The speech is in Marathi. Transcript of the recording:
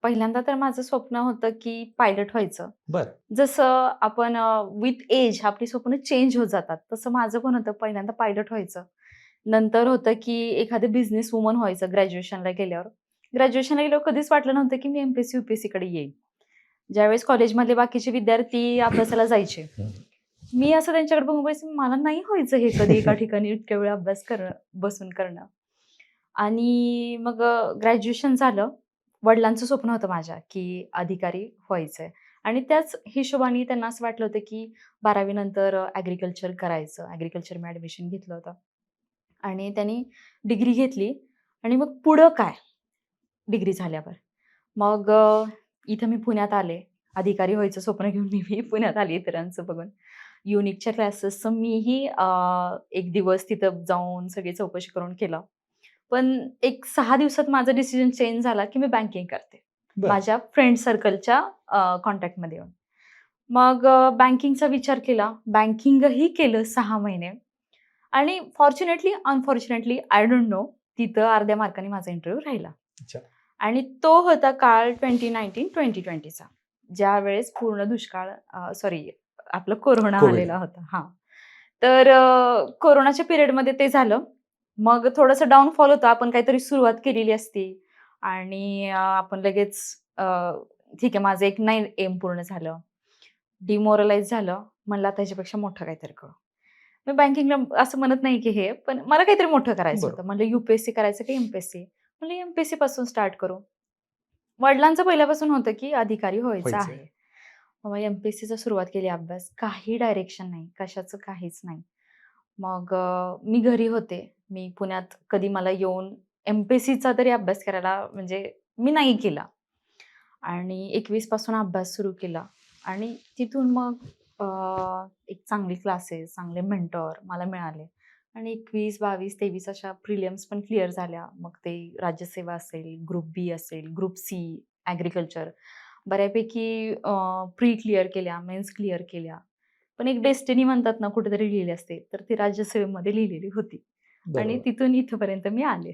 पहिल्यांदा तर माझं स्वप्न होतं, की पायलट व्हायचं. बरं. जसं आपण विथ एज आपली स्वप्न चेंज होत जातात. तसं माझं पण होतं पहिल्यांदा पायलट व्हायचं. नंतर होतं, की एखादी बिझनेस वुमन व्हायचं ग्रॅज्युएशनला गेल्यावर. ग्रॅज्युएशनला गेल्यावर कधीच वाटलं नव्हतं, की मी एम-पी-एस-सी, येईन. ज्यावेळेस कॉलेजमधले बाकीचे विद्यार्थी अभ्यासाला जायचे. हं. मी असं त्यांच्याकडे बघून बघायचे, मला नाही व्हायचं हे कधी एका ठिकाणी इतक्या वेळ अभ्यास करणं, बसून करणं. आणि मग ग्रॅज्युएशन झालं. वडिलांचं स्वप्न होतं माझ्या, की अधिकारी व्हायचंय आणि त्याच हिशोबाने त्यांना असं वाटलं होतं, की 12वी नंतर ॲग्रीकल्चर करायचं. ॲग्रीकल्चर मी ॲडमिशन घेतलं होतं आणि त्यांनी डिग्री घेतली आणि मग पुढं काय डिग्री झाल्यावर? मग इथं मी पुण्यात आले. अधिकारी व्हायचं स्वप्न घेऊन मी पुण्यात आले इतरांचं बघून. युनिकच्या क्लासेसचं मीही एक दिवस तिथं जाऊन सगळी चौकशी करून केलं. पण एक 6 दिवसात माझा डिसिजन चेंज झाला, की मी बँकिंग करते. बरं. माझ्या फ्रेंड सर्कलच्या कॉन्टॅक्टमध्ये येऊन. मग बँकिंगचा विचार केला. बँकिंगही केलं 6 महिने आणि fortunately, unfortunately I don't know तिथं अर्ध्या मार्काने माझा इंटरव्ह्यू राहिला. अच्छा. आणि तो होता काळ 2019-2020चा. ज्यावेळेस पूर्ण दुष्काळ सॉरी आपलं कोरोना कोविड. आलेला होता. हां. तर कोरोनाच्या पिरियडमध्ये ते झालं. मग थोडंसं डाउनफॉल होतं. आपण काहीतरी सुरुवात केलेली असती आणि आपण लगेच अ, ठीक आहे माझं एक नाही एम पूर्ण झालं. डिमोरलाईज झालं. म्हणलं आता ह्याच्यापेक्षा मोठं काहीतरी करू. मी बँकिंगला असं म्हणत नाही की हे, पण मला काहीतरी मोठं करायचं बरोबर. होतं. म्हणलं यू-पी-एस-सी करायचं की एम-पी-एस-सी? म्हणलं एम-पी-एस-सी पासून स्टार्ट करू. वडिलांचं पहिल्यापासून होतं की अधिकारी व्हायचं व्हायचंय. आहे. मग एम-पी-एस-सीचा सुरुवात केली अभ्यास. काही डायरेक्शन नाही, कशाचं काहीच नाही. मग मी घरी होते. मी पुण्यात कधी मला येऊन एम-पी-एस-सीचा तरी अभ्यास करायला म्हणजे मी नाही केला. आणि 21 पासून अभ्यास सुरू केला आणि तिथून मग एक चांगली क्लासेस, चांगले मेंटॉर मला मिळाले आणि 21, 22, 23 अशा प्रिलिम्स पण क्लिअर झाल्या. मग ते राज्यसेवा असेल, ग्रुप बी असेल, ग्रुप सी, ॲग्रीकल्चर बऱ्यापैकी प्री क्लिअर केल्या, मेन्स क्लिअर केल्या. पण एक डेस्टिनी म्हणतात ना, कुठेतरी लिहिली असते, तर ती राज्यसेवेमध्ये लिहिलेली होती आणि बरोबर. तिथून इथपर्यंत मी आले.